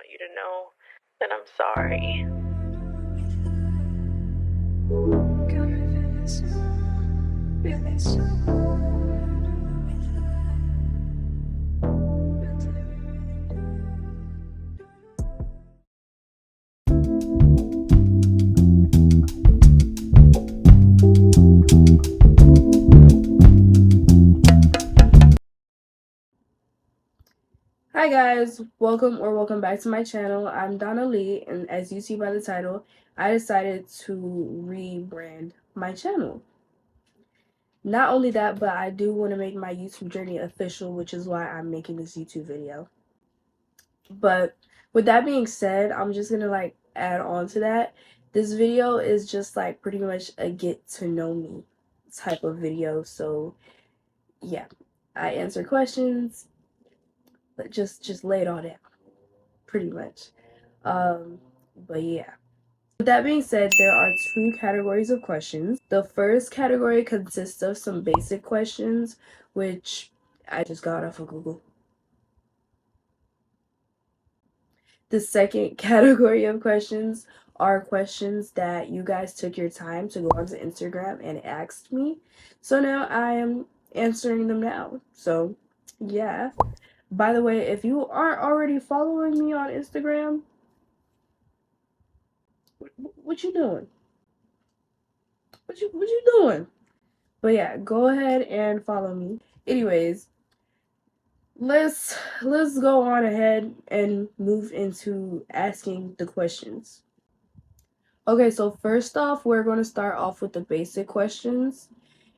want you to know that I'm sorry. Hi guys, welcome back to my channel. I'm Donna Lee, and as you see by the title, I decided to rebrand my channel. Not only that, but I do want to make my YouTube journey official, which is why I'm making this YouTube video. But with that being said, I'm just gonna add on to that. This video is just pretty much a get to know me type of video. So yeah, I answer questions, but just lay it all down, pretty much. But yeah. With that being said, there are two categories of questions. The first category consists of some basic questions, which I just got off of Google. The second category of questions are questions that you guys took your time to go onto Instagram and asked me. So now I am answering them now. So yeah. By the way, if you aren't already following me on Instagram, what you doing? What you doing? But yeah, go ahead and follow me. Anyways, let's go on ahead and move into asking the questions. Okay, so first off, we're going to start off with the basic questions.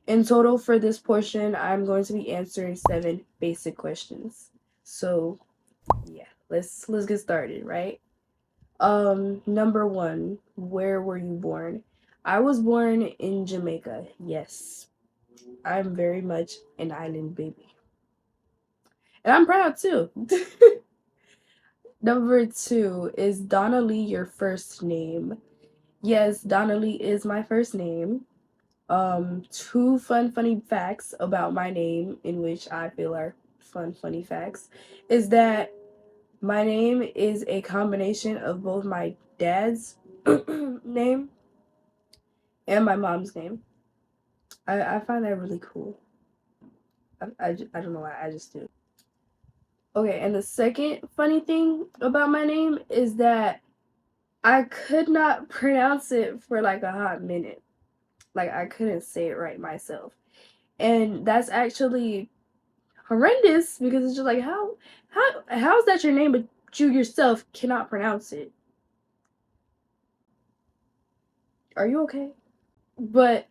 In total for this portion, I'm going to be answering 7 basic questions. So, yeah, let's get started, right? Number 1, where were you born? I was born in Jamaica. Yes. I'm very much an island baby. And I'm proud too. Number 2, is Donna Lee your first name? Yes, Donna Lee is my first name. 2 funny facts about my name, in which I feel are funny facts, is that my name is a combination of both my dad's name and my mom's name. I find that really cool. I don't know why, I just do. Okay, and the second funny thing about my name is that I could not pronounce it for a hot minute. I couldn't say it right myself. And that's actually horrendous because it's just how is that your name but you yourself cannot pronounce it? Are you okay? But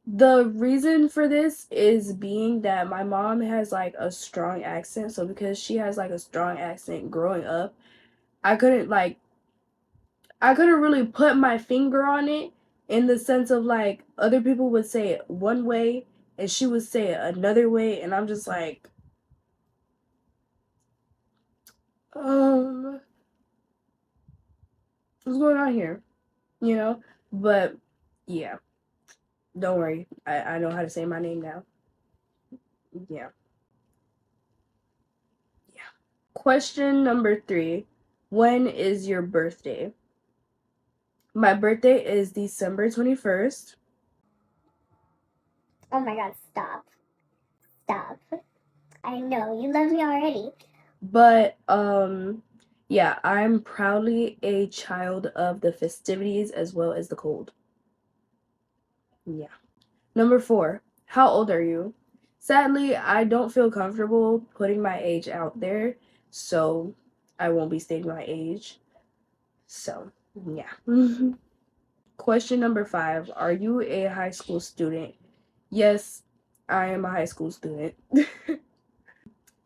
the reason for this is being that my mom has a strong accent, so because she has a strong accent growing up, I couldn't really put my finger on it in the sense of other people would say it one way and she would say it another way, and I'm just what's going on here? You know? But yeah, don't worry. I know how to say my name now. Yeah. Yeah. Question number 3. When is your birthday? My birthday is December 21st. Oh my god, stop. Stop. I know, you love me already. But yeah, I'm proudly a child of the festivities as well as the cold. Yeah. Number 4, how old are you? Sadly, I don't feel comfortable putting my age out there, so I won't be stating my age. So, yeah. Question number 5, are you a high school student? Yes, I am a high school student.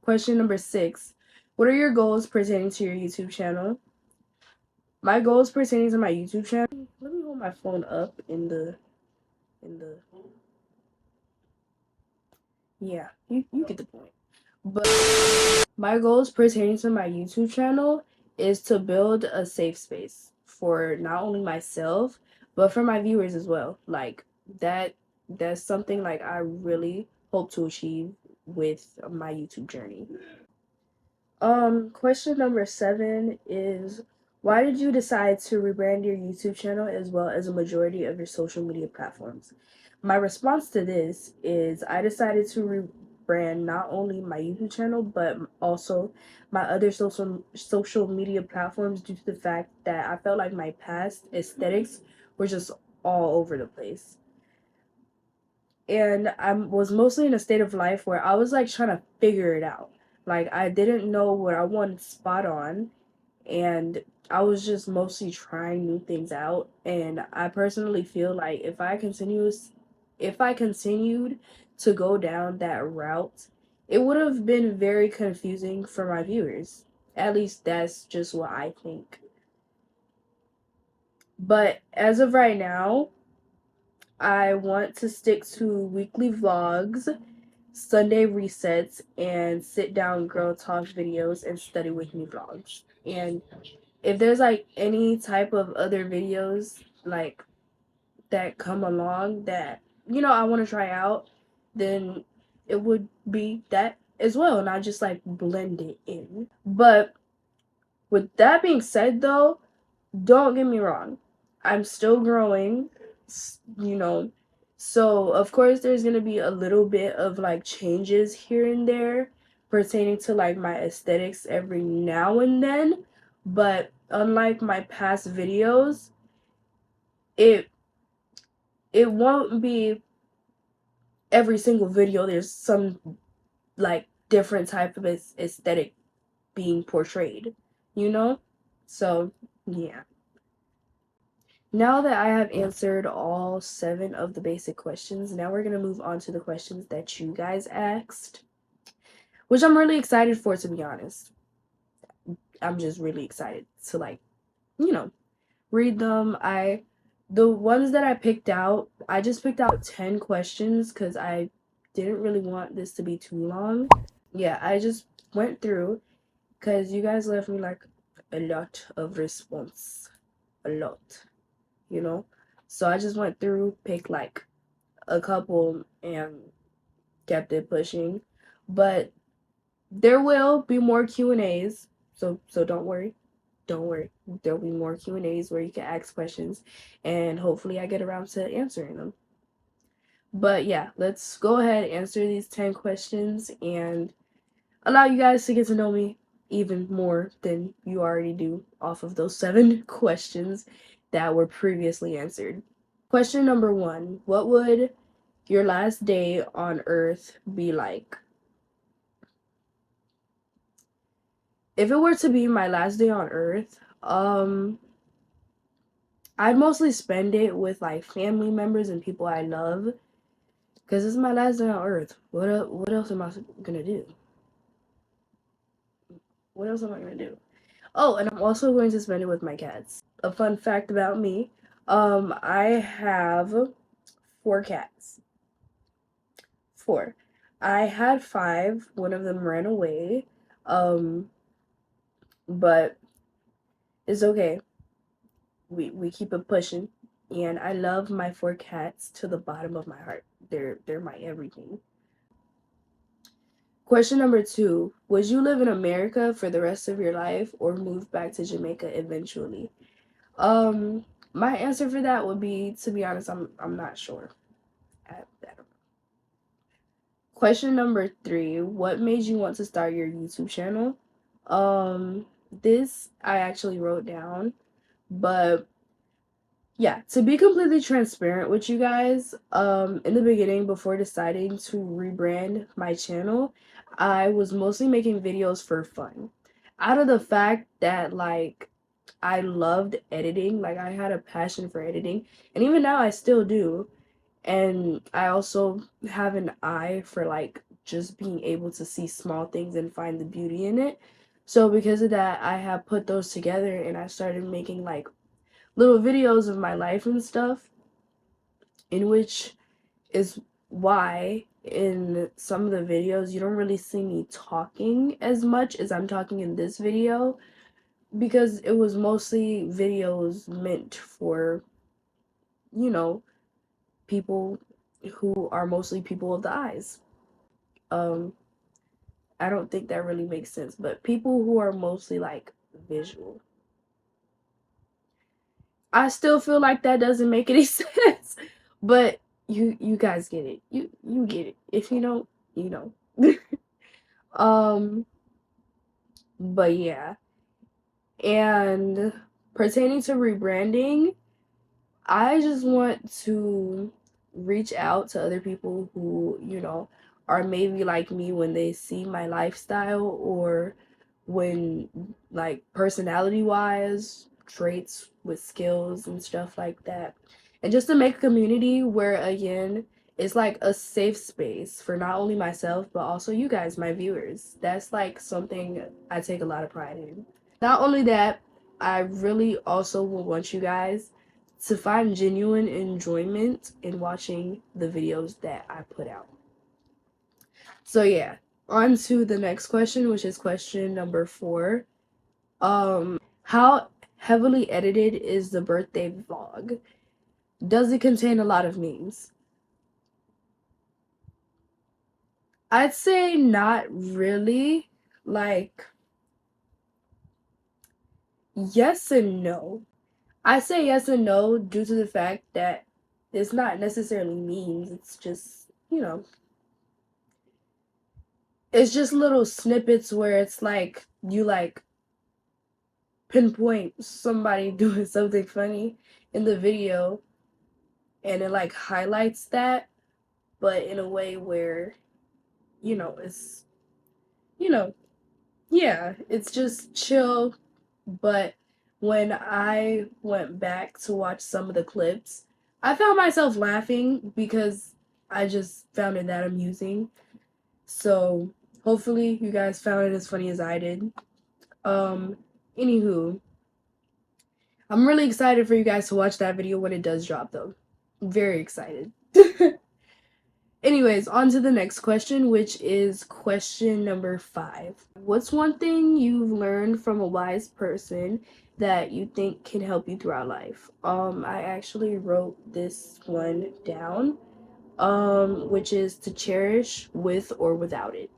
Question number 6, what are your goals pertaining to your YouTube channel? My goals pertaining to my YouTube channel, let me hold my phone up in the yeah, you get the point. But my goals pertaining to my YouTube channel is to build a safe space for not only myself, but for my viewers as well. That's something I really hope to achieve with my YouTube journey. Question number 7 is, why did you decide to rebrand your YouTube channel as well as a majority of your social media platforms? My response to this is I decided to rebrand not only my YouTube channel but also my other social media platforms due to the fact that I felt like my past aesthetics were just all over the place. And I was mostly in a state of life where I was like trying to figure it out. Like I didn't know what I wanted spot on, and I was just mostly trying new things out. And I personally feel like if I continued to go down that route, it would have been very confusing for my viewers. At least that's just what I think. But as of right now, I want to stick to weekly vlogs, Sunday resets, and sit down girl talk videos and study with me vlogs. And if there's like any type of other videos like that come along that I want to try out, then it would be that as well, and I just like blend it in. But with that being said though, don't get me wrong, I'm still growing, you know, so of course there's gonna be a little bit of like changes here and there pertaining to like my aesthetics every now and then, but unlike my past videos, it won't be every single video there's some like different type of aesthetic being portrayed, you know? So yeah. Now that I have answered all 7 of the basic questions, now we're going to move on to the questions that you guys asked, which I'm really excited for, to be honest. I'm just really excited to like, read them. The ones that I picked out, I just picked out 10 questions because I didn't really want this to be too long. Yeah, I just went through because you guys left me like a lot of response. A lot. So I just went through, picked like a couple, and kept it pushing. But there will be more Q&As, so don't worry. There'll be more Q&As where you can ask questions, and hopefully I get around to answering them. But yeah, let's go ahead and answer these 10 questions and allow you guys to get to know me even more than you already do off of those 7 questions that were previously answered. Question number 1, what would your last day on Earth be like? If it were to be my last day on Earth, I'd mostly spend it with like family members and people I love, because it's my last day on Earth. What else am I gonna do? What else am I gonna do? Oh, and I'm also going to spend it with my cats. A fun fact about me, I have 4 cats. 4. I had 5. One of them ran away. But it's okay. We keep it pushing, and I love my 4 cats to the bottom of my heart. They're my everything. Question number 2, would you live in America for the rest of your life or move back to Jamaica eventually? My answer for that would be, to be honest, I'm not sure. I don't know. Question number 3, what made you want to start your YouTube channel? This I actually wrote down, but yeah, to be completely transparent with you guys, in the beginning, before deciding to rebrand my channel, I was mostly making videos for fun. Out of the fact that like I loved editing, like I had a passion for editing, and even now I still do. And I also have an eye for like just being able to see small things and find the beauty in it. So because of that, I have put those together and I started making like little videos of my life and stuff, in which is why in some of the videos you don't really see me talking as much as I'm talking in this video, because it was mostly videos meant for, people who are mostly people of the eyes. I don't think that really makes sense, but people who are mostly like visual. I still feel like that doesn't make any sense, but you guys get it. You get it. If you don't, you know. But yeah. And pertaining to rebranding, I just want to reach out to other people who, you know, are maybe like me when they see my lifestyle, or when, like, personality wise, traits with skills and stuff like that. And just to make a community where, again, it's like a safe space for not only myself, but also you guys, my viewers. That's like something I take a lot of pride in. Not only that, I really also will want you guys to find genuine enjoyment in watching the videos that I put out. So yeah, on to the next question, which is question number 4. How heavily edited is the birthday vlog? Does it contain a lot of memes? I'd say not really. Like, yes and no. I say yes and no due to the fact that it's not necessarily memes. It's just, you know, it's just little snippets where it's like you like pinpoint somebody doing something funny in the video, and it like highlights that, but in a way where, you know, it's, you know, yeah, it's just chill. But when I went back to watch some of the clips, I found myself laughing because I just found it that amusing. So hopefully you guys found it as funny as I did. Anywho, I'm really excited for you guys to watch that video when it does drop, though. I'm very excited. Anyways, on to the next question, which is question number 5. What's one thing you've learned from a wise person that you think can help you throughout life? I actually wrote this one down, which is to cherish with or without it.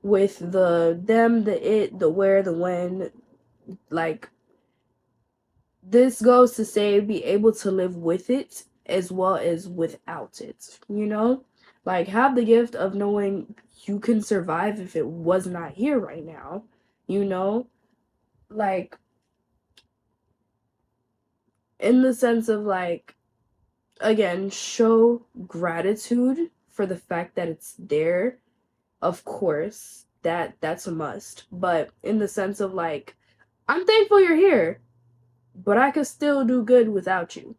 With the them, the it, the where, the when, like, this goes to say be able to live with it as well as without it, you know? Like, have the gift of knowing you can survive if it was not here right now, you know? Like, in the sense of, like, again, show gratitude for the fact that it's there. Of course, that's a must. But in the sense of, like, I'm thankful you're here, but I could still do good without you.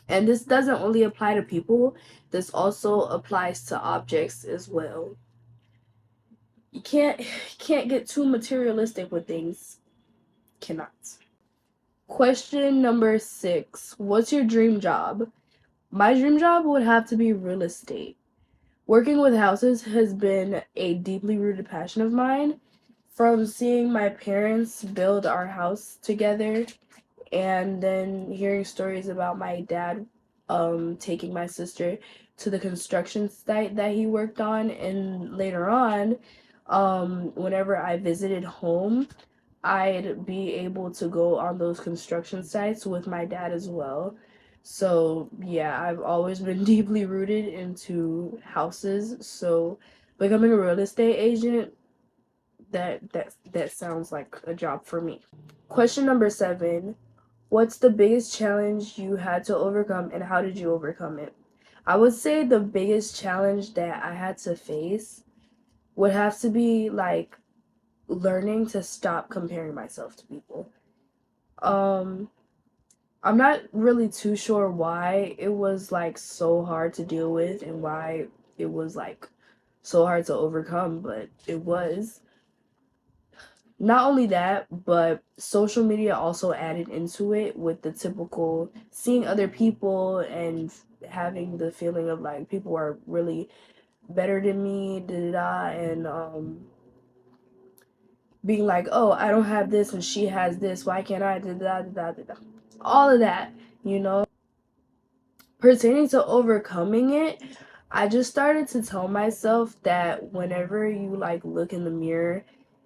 And this doesn't only apply to people, this also applies to objects as well. You can't get too materialistic with things. Cannot. Question number 6. What's your dream job? My dream job would have to be real estate. Working with houses has been a deeply rooted passion of mine. From seeing my parents build our house together, and then hearing stories about my dad taking my sister to the construction site that he worked on, and later on, whenever I visited home, I'd be able to go on those construction sites with my dad as well. So yeah, I've always been deeply rooted into houses. So becoming a real estate agent, that sounds like a job for me. Question number 7. What's the biggest challenge you had to overcome, and how did you overcome it? I would say the biggest challenge that I had to face would have to be, like, learning to stop comparing myself to people. I'm not really too sure why it was, like, so hard to deal with and why it was, like, so hard to overcome, but it was. Not only that, but social media also added into it with the typical seeing other people and having the feeling of, like, people are really better than me, and being like, oh, I don't have this and she has this, why can't I, all of that, you know? Pertaining to overcoming it, I just started to tell myself that whenever you like look in the mirror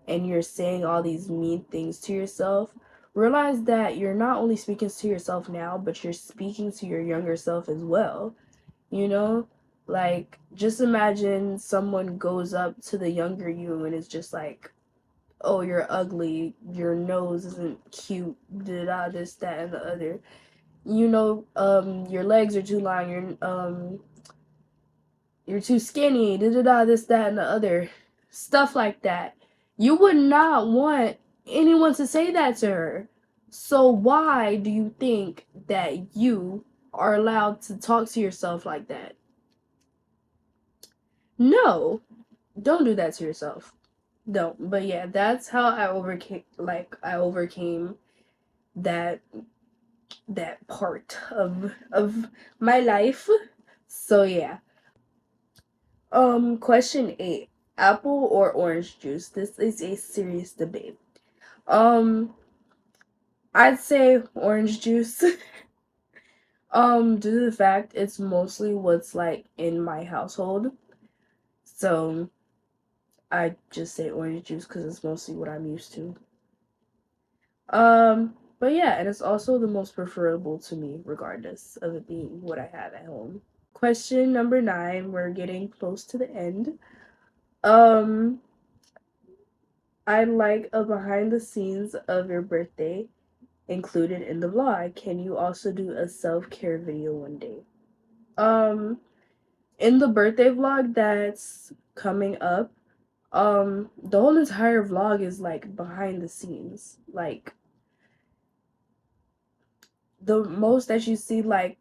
and you're saying all these mean things to yourself, realize that you're not only speaking to yourself now, but you're speaking to your younger self as well. You know? Like, just imagine someone goes up to the younger you and is just like, oh, you're ugly, your nose isn't cute, da this, that, and the other. You know, your legs are too long, you're too skinny, this, that, and the other. Stuff like that. You would not want anyone to say that to her. So why do you think that you are allowed to talk to yourself like that? No, don't do that to yourself. Don't. But yeah, that's how I overcame that part of my life. So yeah. Question 8. Apple or orange juice? This is a serious debate. I'd say orange juice. Due to the fact it's mostly what's like in my household. So I just say orange juice because it's mostly what I'm used to. But yeah, and it's also the most preferable to me, regardless of it being what I have at home. Question number 9. We're getting close to the end. I'd like a behind the scenes of your birthday included in the vlog. Can you also do a self-care video one day? In the birthday vlog that's coming up, the whole entire vlog is like behind the scenes. Like the most that you see like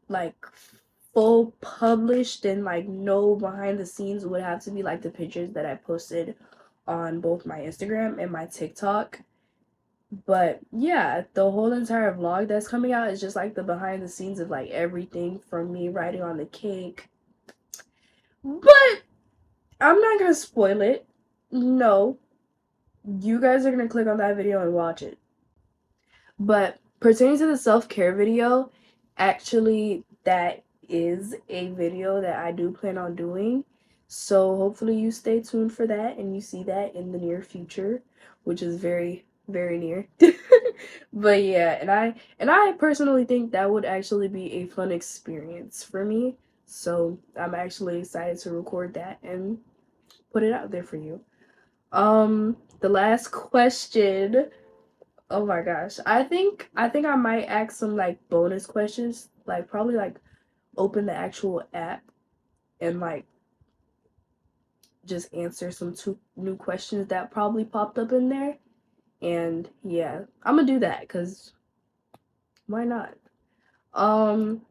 full published and like no behind the scenes would have to be like the pictures that I posted on both my Instagram and my TikTok. But yeah, the whole entire vlog that's coming out is just like the behind the scenes of like everything from me writing on the cake. But I'm not gonna spoil it. No. You guys are gonna click on that video and watch it. But pertaining to the self-care video, actually that is a video that I do plan on doing. So hopefully you stay tuned for that and you see that in the near future, which is very, very near. But yeah, and I personally think that would actually be a fun experience for me. So I'm actually excited to record that and put it out there for you. The last question. Oh my gosh. I might ask some like bonus questions, like probably like open the actual app and like just answer some two new questions that probably popped up in there. And yeah, I'm gonna do that cuz why not? Um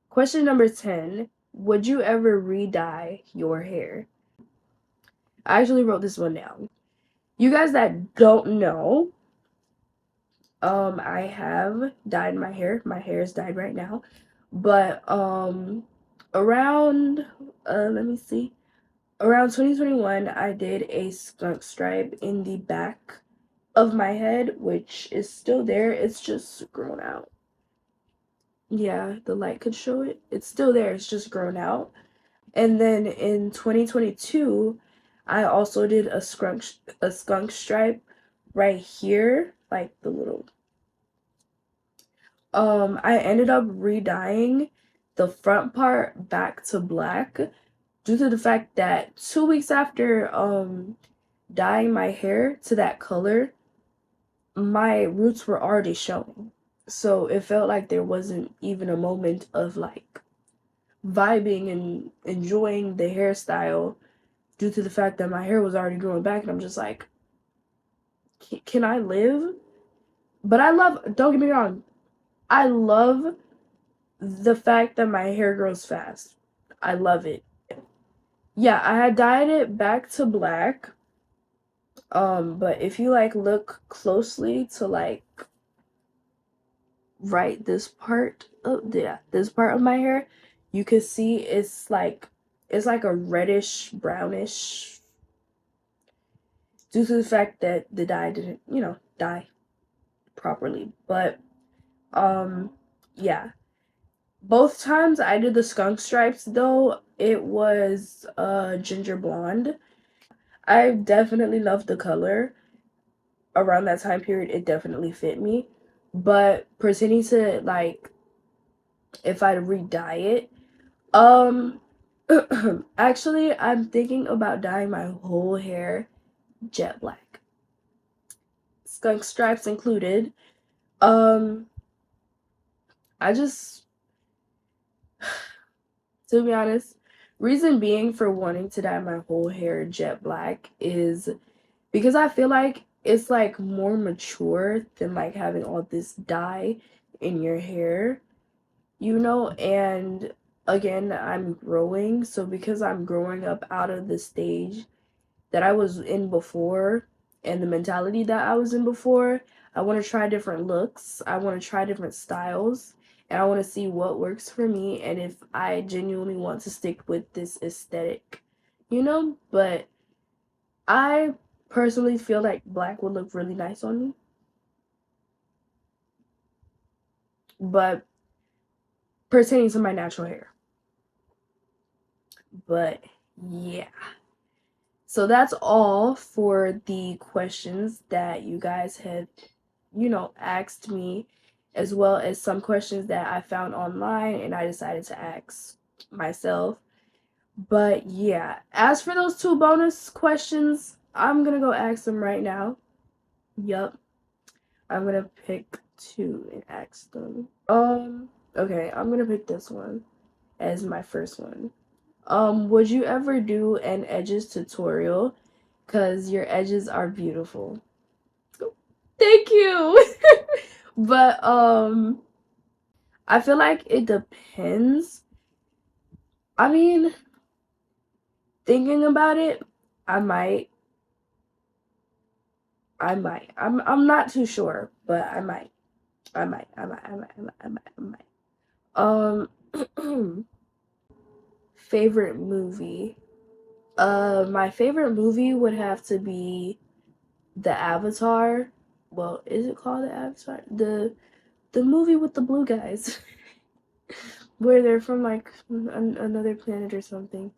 Question number 10. Would you ever re-dye your hair? I actually wrote this one down. You guys that don't know, I have dyed my hair. My hair is dyed right now. But around let me see. Around 2021, I did a skunk stripe in the back of my head, which is still there. It's just grown out. Yeah, the light could show it. It's still there. It's just grown out. And then in 2022, I also did a skunk stripe right here, like the little I ended up re-dyeing the front part back to black due to the fact that 2 weeks after dyeing my hair to that color, my roots were already showing. So it felt like there wasn't even a moment of like vibing and enjoying the hairstyle due to the fact that my hair was already growing back, and I'm just like, can I live? But don't get me wrong, I love the fact that my hair grows fast. I love it. Yeah, I had dyed it back to black. But if you like look closely to like right this part of this part of my hair, you can see it's like a reddish brownish due to the fact that the dye didn't, dye properly. But yeah. Both times I did the skunk stripes, though, it was ginger blonde. I definitely loved the color. Around that time period, it definitely fit me. But pertaining to, like, if I'd re-dye it, actually, I'm thinking about dyeing my whole hair jet black. Skunk stripes included. I just, to be honest, reason being for wanting to dye my whole hair jet black is because I feel like it's like more mature than like having all this dye in your hair, you know, and again, I'm growing, so because I'm growing up out of the stage that I was in before and the mentality that I was in before, I want to try different looks. I want to try different styles. And I want to see what works for me and if I genuinely want to stick with this aesthetic, you know? But I personally feel like black would look really nice on me. But pertaining to my natural hair. But yeah. So that's all for the questions that you guys have, you know, asked me, as well as some questions that I found online and I decided to ask myself. But yeah, as for those 2 bonus questions, I'm gonna go ask them right now. Yup. I'm gonna pick 2 and ask them. Okay, I'm gonna pick this one as my first one. Would you ever do an edges tutorial? Cause your edges are beautiful. Thank you. But I feel like it depends. I mean, thinking about it, I might. I'm not too sure, but I might. I might. I might. I might. I might. I might. I might. Favorite movie. My favorite movie would have to be the Avatar. Well, is it called the Avatar? The movie with the blue guys, where they're from like another planet or something.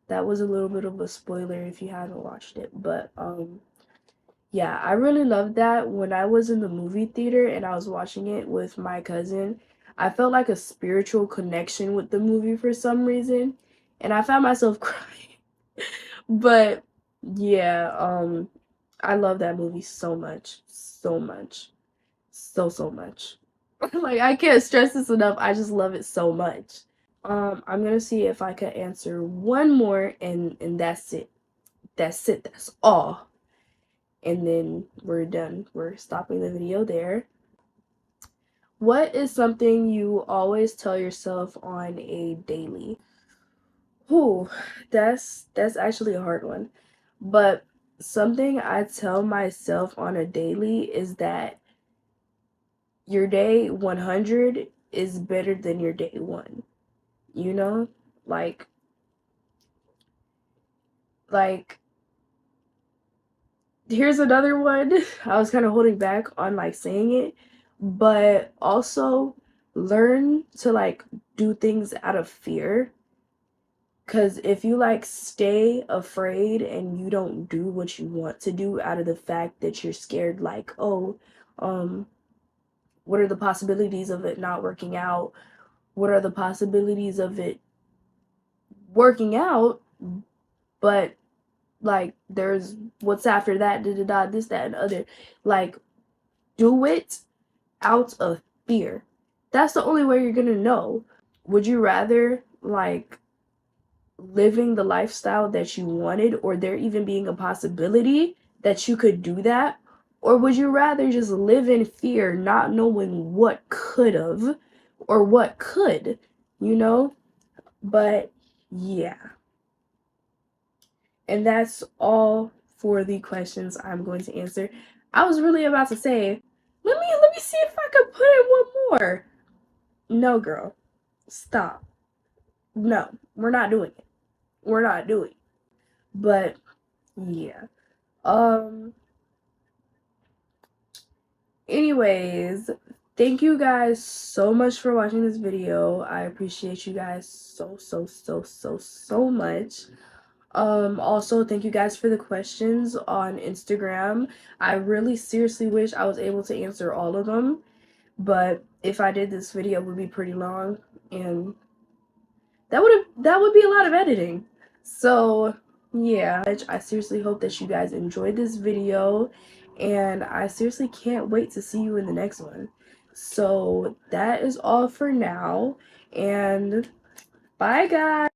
That was a little bit of a spoiler if you haven't watched it, but yeah, I really loved that. When I was in the movie theater and I was watching it with my cousin, I felt like a spiritual connection with the movie for some reason, and I found myself crying. But yeah, I love that movie so much, so much, so much. Like I can't stress this enough. I just love it so much. I'm gonna see if I could answer one more, and that's it. That's it. That's all. And then we're done. We're stopping the video there. What is something you always tell yourself on a daily? Whew, that's actually a hard one. But something I tell myself on a daily is that your day 100 is better than your day 1. You know? Like here's another one. I was kind of holding back on like saying it, but also learn to like do things out of fear. Cause if you like stay afraid and you don't do what you want to do out of the fact that you're scared, like, oh, um, what are the possibilities of it not working out? What are the possibilities of it working out? But like, there's what's after that, da da da, this, that, and other. Like, do it out of fear. That's the only way you're gonna know. Would you rather like living the lifestyle that you wanted, or there even being a possibility that you could do that? Or would you rather just live in fear, not knowing what could have or what could, you know? But yeah. And that's all for the questions I'm going to answer. I was really about to say, let me see if I could put in one more. No, girl. Stop. No, we're not doing it. We're not doing it. But yeah. Um anyways, thank you guys so much for watching this video. I appreciate you guys so much. Also, thank you guys for the questions on Instagram. I really seriously wish I was able to answer all of them, but if I did, this video would be pretty long, and that would be a lot of editing. So yeah, I seriously hope that you guys enjoyed this video, and I seriously can't wait to see you in the next one. So that is all for now, and bye guys.